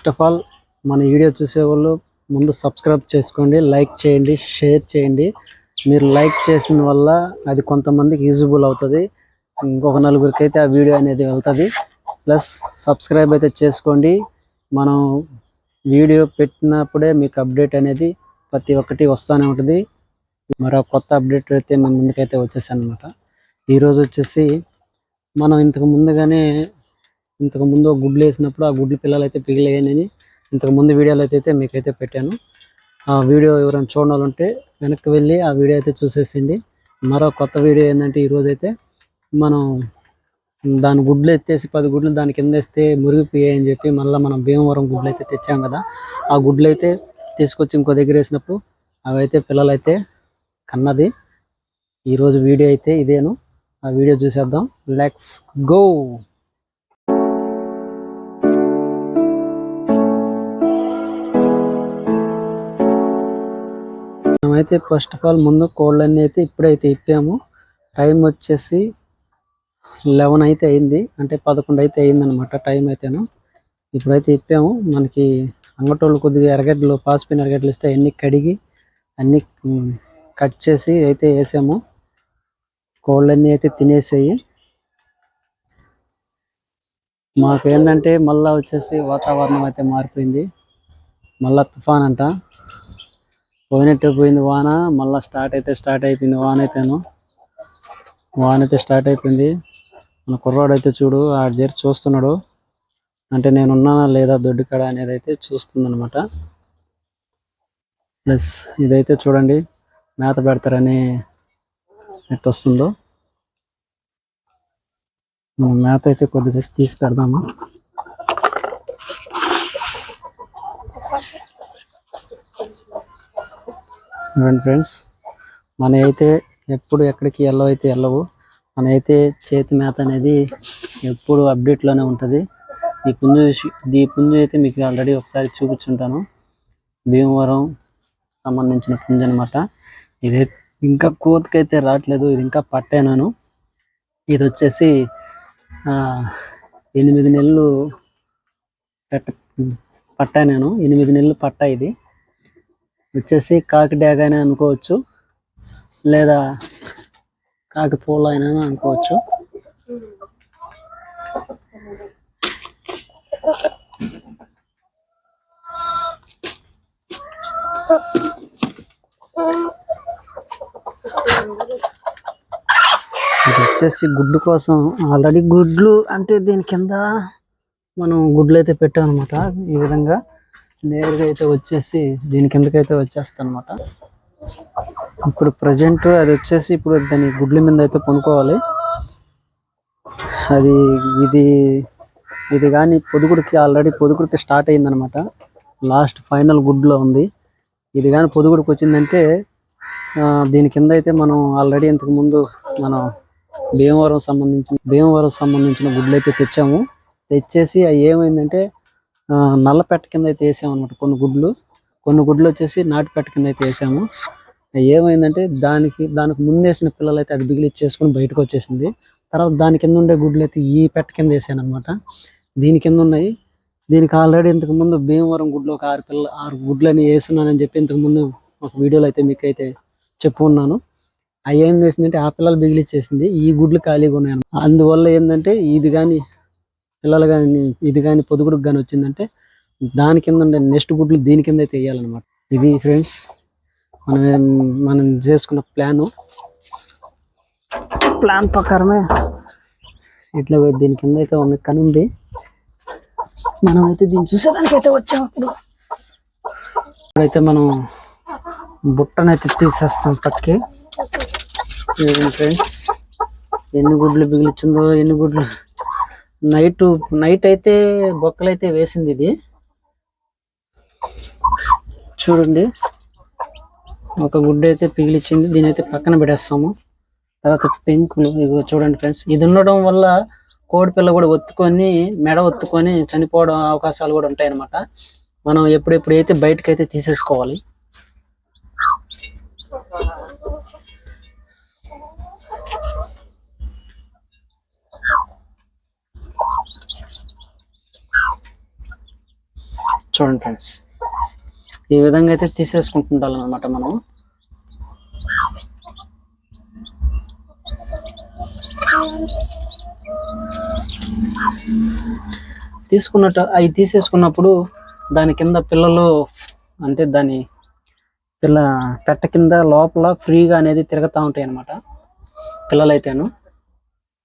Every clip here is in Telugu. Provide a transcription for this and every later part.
ఫస్ట్ ఆఫ్ ఆల్ మన వీడియో చూసే వాళ్ళు ముందు సబ్స్క్రైబ్ చేసుకోండి, లైక్ చేయండి, షేర్ చేయండి. మీరు లైక్ చేసిన వల్ల అది కొంతమందికి యూజబుల్ అవుతుంది, ఇంకొక నలుగురికి అయితే ఆ వీడియో అనేది వెళ్తుంది. ప్లస్ సబ్స్క్రైబ్ అయితే చేసుకోండి. మనం వీడియో పెట్టినప్పుడే మీకు అప్డేట్ అనేది ప్రతి ఒక్కటి వస్తూనే ఉంటుంది. మరో కొత్త అప్డేట్ అయితే మన ముందుకైతే వచ్చేసాను అనమాట. ఈరోజు వచ్చేసి మనం ఇంతకు ముందు గుడ్లు వేసినప్పుడు ఆ గుడ్లు పిల్లలు అయితే పిగిలేయని ఇంతకు ముందు వీడియోలో అయితే మీకైతే పెట్టాను. ఆ వీడియో ఎవరైనా చూడాలంటే వెనక్కి వెళ్ళి ఆ వీడియో అయితే చూసేసింది. మరో కొత్త వీడియో ఏంటంటే ఈరోజు అయితే మనం దాని గుడ్లు ఎత్తేసి 10 గుడ్లు దాని కింద వేస్తే మురిగిపోయాయి అని చెప్పి మళ్ళీ మనం భీమవరం గుడ్లు అయితే తెచ్చాం కదా, ఆ గుడ్లు అయితే తీసుకొచ్చి ఇంకో దగ్గర వేసినప్పుడు అవైతే పిల్లలు అయితే కన్నది. ఈరోజు వీడియో అయితే ఇదేను, ఆ వీడియో చూసేద్దాం. Let's go. మేమైతే ఫస్ట్ ఆఫ్ ఆల్ ముందు కోళ్ళన్నీ అయితే ఇప్పుడైతే ఇప్పాము. టైం వచ్చేసి 11 అయితే అయింది, అంటే 11 అయితే అయిందనమాట టైం అయితేను. ఇప్పుడైతే ఇప్పాము. మనకి అంగటోళ్ళు కొద్దిగా ఎరగడ్డలు, పాసిపోయిన ఎరగడ్డలు ఇస్తే అన్నీ కడిగి అన్నీ కట్ చేసి అయితే వేసాము. కోళ్ళన్నీ అయితే తినేసాయి. మాకు ఏంటంటే మళ్ళీ వచ్చేసి వాతావరణం అయితే మారిపోయింది. మళ్ళీ తుఫాన్ అంట, పోయినట్టే పోయింది వాన, మళ్ళీ స్టార్ట్ అయిపోయింది వాన అయితే స్టార్ట్ అయిపోయింది. మన కుర్రాడు అయితే చూడు ఆ జరి చూస్తున్నాడు, అంటే నేను ఉన్నానా లేదా దొడ్డు కాడ అనేది అయితే చూస్తుంది అనమాట. ప్లస్ ఇదైతే చూడండి మేత పెడతారని ఎట్ వస్తుందో. మేత అయితే కొద్దిగా తీసి పెడదాము. ఫ్రెండ్స్, మన అయితే ఎప్పుడు ఎక్కడికి వెళ్ళవు. మన అయితే చేతి మేత అనేది ఎప్పుడు అప్డేట్లోనే ఉంటుంది. ఈ పుంజు అయితే మీకు ఆల్రెడీ ఒకసారి చూపించుంటాను. భీమవరం సంబంధించిన పుంజు అనమాట. ఇదైతే ఇంకా కోతికైతే రావట్లేదు, ఇది ఇంకా పట్టాను. ఇది వచ్చేసి 8 నెలలు పట్టా. నేను 8 నెలలు పట్టా. ఇది వచ్చేసి కాకి డ్యాగ్ అయినా అనుకోవచ్చు, లేదా కాకి పూల అయినా అనుకోవచ్చు. ఇది వచ్చేసి గుడ్డు కోసం ఆల్రెడీ గుడ్లు, అంటే దీని కింద మనం గుడ్లు అయితే పెట్టాం అనమాట. ఈ విధంగా నేరుగా అయితే వచ్చేసి దీని కిందకైతే వచ్చేస్తాను అనమాట. ఇప్పుడు ప్రజెంట్ అది వచ్చేసి ఇప్పుడు దాని గుడ్ల మీద అయితే కొనుక్కోవాలి. అది ఇది కానీ పొదుగుడికి స్టార్ట్ అయిందనమాట. లాస్ట్ ఫైనల్ గుడ్లో ఉంది. ఇది కానీ పొదుగుడికి వచ్చిందంటే దీని కింద అయితే మనం ఆల్రెడీ ఇంతకుముందు మనం భీమవరం సంబంధించిన గుడ్లు అయితే తెచ్చేసి అవి ఏమైందంటే నల్లపెట్ట కింద అయితే వేసాము అనమాట. కొన్ని గుడ్లు వచ్చేసి నాటుపెట్ట కింద అయితే వేసాము. ఏమైందంటే దానికి ముందు వేసిన పిల్లలు అయితే అది బిగిలిచ్చేసుకొని బయటకు వచ్చేసింది. తర్వాత దాని కింద ఉండే గుడ్లు అయితే ఈ పెట్ట కింద వేసాను అనమాట. దీని కింద ఉన్నాయి. దీనికి ఆల్రెడీ ఇంతకుముందు భీమవరం గుడ్లు ఒక 6 గుడ్లని వేస్తున్నానని చెప్పి ఇంతకుముందు ఒక వీడియోలో అయితే మీకు అయితే చెప్పుకున్నాను. అవి ఏం చేసిందంటే ఆ పిల్లలు బిగిలిచ్చేసింది, ఈ గుడ్లు ఖాళీగా ఉన్నాయి. అందువల్ల ఏంటంటే పిల్లలు కానీ ఇది కానీ పొదుగుడికి కానీ వచ్చిందంటే దాని కింద ఉండే నెక్స్ట్ గుడ్లు దీని కింద అయితే వేయాలన్నమాట. ఇది ఫ్రెండ్స్ మనం చేసుకున్న ప్లాన్ ప్రకారమే ఇట్లా దీని కింద అయితే ఉంది కనుంది. మనం అయితే దీన్ని చూసేదానికి అయితే వచ్చాము. ఇప్పుడైతే మనం బుట్టనైతే తీసేస్తాం పక్కకి. ఫ్రెండ్స్, ఎన్ని గుడ్లు బిగిలిచ్చిందో, ఎన్ని గుడ్లు నైట్ అయితే బొక్కలైతే వేసింది. ఇది చూడండి, ఒక గుడ్డు అయితే పిగిలిచ్చింది. దీని అయితే పక్కన పెట్టేస్తాము. తర్వాత పెంకులు ఇగో చూడండి ఫ్రెండ్స్, ఇది ఉండడం వల్ల కోడి పిల్ల కూడా మెడ ఒత్తుకొని చనిపోవడం అవకాశాలు కూడా ఉంటాయి అన్నమాట. మనం ఎప్పుడెప్పుడు అయితే బయటకైతే తీసేసుకోవాలి. చూడండి ఫ్రెండ్స్, ఈ విధంగా అయితే తీసేసుకుంటుండాలన్నమాట మనం. అవి తీసేసుకున్నప్పుడు దాని కింద పిల్లలు అంటే దాని పెట్ట కింద లోపల ఫ్రీగా అనేది తిరుగుతూ ఉంటాయి అన్నమాట పిల్లలు అయితేను.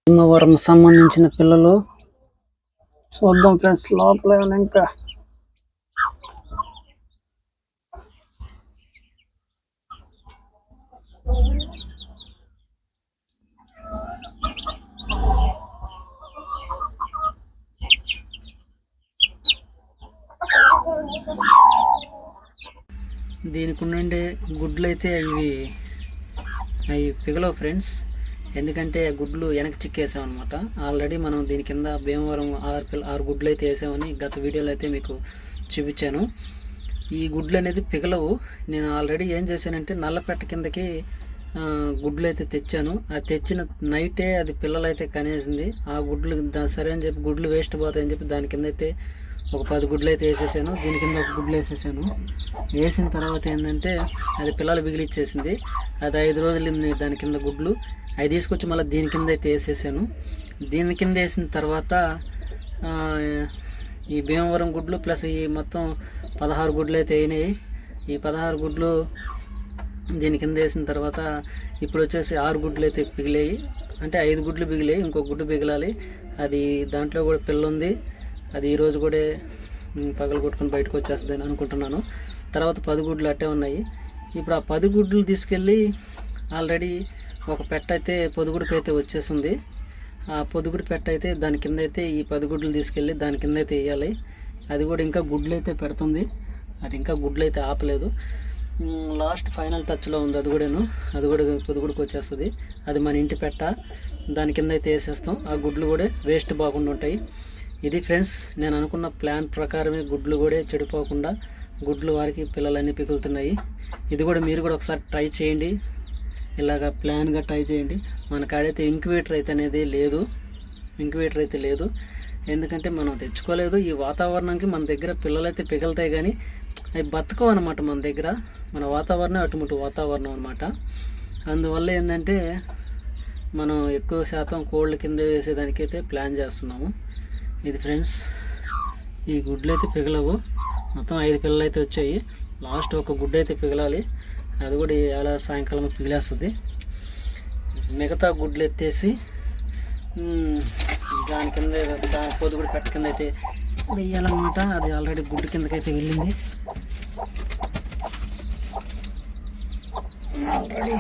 భీమవరం సంబంధించిన పిల్లలు చూద్దాం ఫ్రెండ్స్, లోపల ఇంకా దీనికి ఉండే గుడ్లు అయితే అవి పిగలవు ఫ్రెండ్స్. ఎందుకంటే గుడ్లు వెనక్కి చిక్కేసాం అనమాట. ఆల్రెడీ మనం దీని కింద భీమవరం 6 గుడ్లు అయితే వేసామని గత వీడియోలో అయితే మీకు చూపించాను. ఈ గుడ్లు అనేది పిగలవు. నేను ఆల్రెడీ ఏం చేశానంటే నల్లపెట్ట కిందకి గుడ్లు అయితే తెచ్చాను. ఆ తెచ్చిన నైటే అది పిల్లలు అయితే కనేసింది. ఆ గుడ్లు సరే అని చెప్పి గుడ్లు వేస్ట్ పోతాయని చెప్పి దాని కింద అయితే ఒక 10 గుడ్లు అయితే వేసేసాను. దీని కింద ఒక గుడ్లు వేసేసాను. వేసిన తర్వాత ఏంటంటే అది పిల్లలు బిగిలిచ్చేసింది. అది 5 రోజులు దాని కింద గుడ్లు అవి తీసుకొచ్చి మళ్ళీ దీని కింద అయితే వేసేసాను. దీని కింద వేసిన తర్వాత ఈ భీమవరం గుడ్లు ప్లస్ ఈ మొత్తం 16 గుడ్లు అయితే అయినాయి. ఈ 16 గుడ్లు దీని కింద వేసిన తర్వాత ఇప్పుడు వచ్చేసి 6 గుడ్లు అయితే పిగిలాయి. అంటే 5 గుడ్లు బిగిలాయి, ఇంకో గుడ్డు బిగలాలి. అది దాంట్లో కూడా పిల్ల ఉంది. అది ఈరోజు కూడా పగలు కొట్టుకొని బయటకు వచ్చేస్తుంది అని అనుకుంటున్నాను. తర్వాత 10 గుడ్లు అట్టే ఉన్నాయి. ఇప్పుడు ఆ 10 గుడ్లు తీసుకెళ్ళి ఆల్రెడీ ఒక పెట్ట అయితే పొదుగుడికి అయితే వచ్చేసింది. ఆ పొదుగుడి పెట్ట అయితే దాని కింద అయితే ఈ 10 గుడ్లు తీసుకెళ్ళి దాని కింద అయితే వేయాలి. అది కూడా ఇంకా గుడ్లు అయితే పెడుతుంది. అది ఇంకా గుడ్లు అయితే ఆపలేదు. లాస్ట్ ఫైనల్ టచ్లో ఉంది. అది కూడా పొదుగుడికి వచ్చేస్తుంది. అది మన ఇంటి పెట్ట, దాని కింద అయితే వేసేస్తాం. ఆ గుడ్లు కూడా వేస్ట్ బాగుండి ఉంటాయి. ఇది ఫ్రెండ్స్, నేను అనుకున్న ప్లాన్ ప్రకారమే గుడ్లు కూడా చెడిపోకుండా గుడ్లు వారికి పిల్లలన్నీ పిగులుతున్నాయి. ఇది కూడా మీరు కూడా ఒకసారి ట్రై చేయండి. ఇలాగ ప్లాన్గా ట్రై చేయండి. మన కాడైతే ఇంక్యుబేటర్ అయితే లేదు. ఎందుకంటే మనం తెచ్చుకోలేదు. ఈ వాతావరణానికి మన దగ్గర పిల్లలు అయితే పిగులుతాయి కానీ అవి బతకవు అనమాట. మన వాతావరణం అటువంటి వాతావరణం అనమాట. అందువల్ల ఏంటంటే మనం ఎక్కువ శాతం కోళ్ళ కింద వేసేదానికైతే ప్లాన్ చేస్తున్నాము. ఇది ఫ్రెండ్స్, ఈ గుడ్లు అయితే పిగలవు. మొత్తం 5 పిల్లలు అయితే వచ్చాయి. లాస్ట్ ఒక గుడ్డు అయితే పిగలాలి. అది కూడా ఎలా సాయంకాలం పిగిలేస్తుంది. మిగతా గుడ్లు ఎత్తేసి దాని కింద దాని పొదుగుడు పెట్ట కింద అయితే వెయ్యాలన్నమాట. అది ఆల్రెడీ గుడ్డు కిందకైతే వెళ్ళింది. ఆల్రెడీ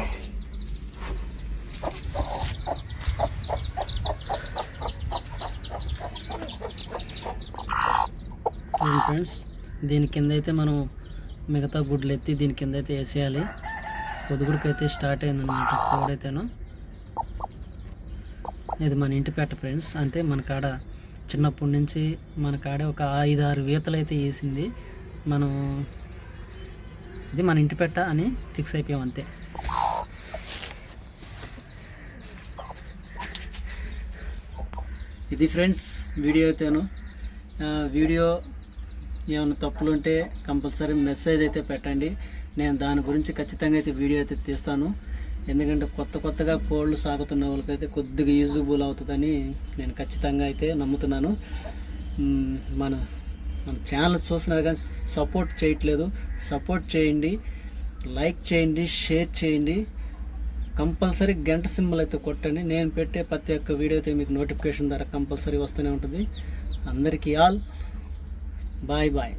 ఫ్రెండ్స్, దీని కింద అయితే మనం మిగతా గుడ్లు ఎత్తి దీని కింద అయితే వేసేయాలి. పొదుగుడికి అయితే స్టార్ట్ అయిందన్నమాట కోడైతేను. ఇది మన ఇంటి పెట్ట ఫ్రెండ్స్. అంటే మన కాడ చిన్నప్పటి నుంచి మన కాడ ఒక 5-6 ఈతలు అయితే వేసింది. మనం ఇది మన ఇంటి పెట్ట అని ఫిక్స్ అయిపోయాం అంతే. ఇది ఫ్రెండ్స్ వీడియో అయితేను. వీడియో ఏమైనా తప్పులు ఉంటే కంపల్సరీ మెసేజ్ అయితే పెట్టండి. నేను దాని గురించి ఖచ్చితంగా అయితే వీడియో అయితే తీస్తాను. ఎందుకంటే కొత్తగా కోళ్ళు సాగుతున్న వాళ్ళకైతే కొద్దిగా యూజబుల్ అవుతుందని నేను ఖచ్చితంగా అయితే నమ్ముతున్నాను. మన ఛానల్ చూస్తున్నారు కానీ సపోర్ట్ చేయట్లేదు. సపోర్ట్ చేయండి, లైక్ చేయండి, షేర్ చేయండి. కంపల్సరీ గంట సింబల్ అయితే కొట్టండి. నేను పెట్టే ప్రతి ఒక్క వీడియో అయితే మీకు నోటిఫికేషన్ ద్వారా కంపల్సరీ వస్తూనే ఉంటుంది. అందరికీ ఆల్ బాయ్.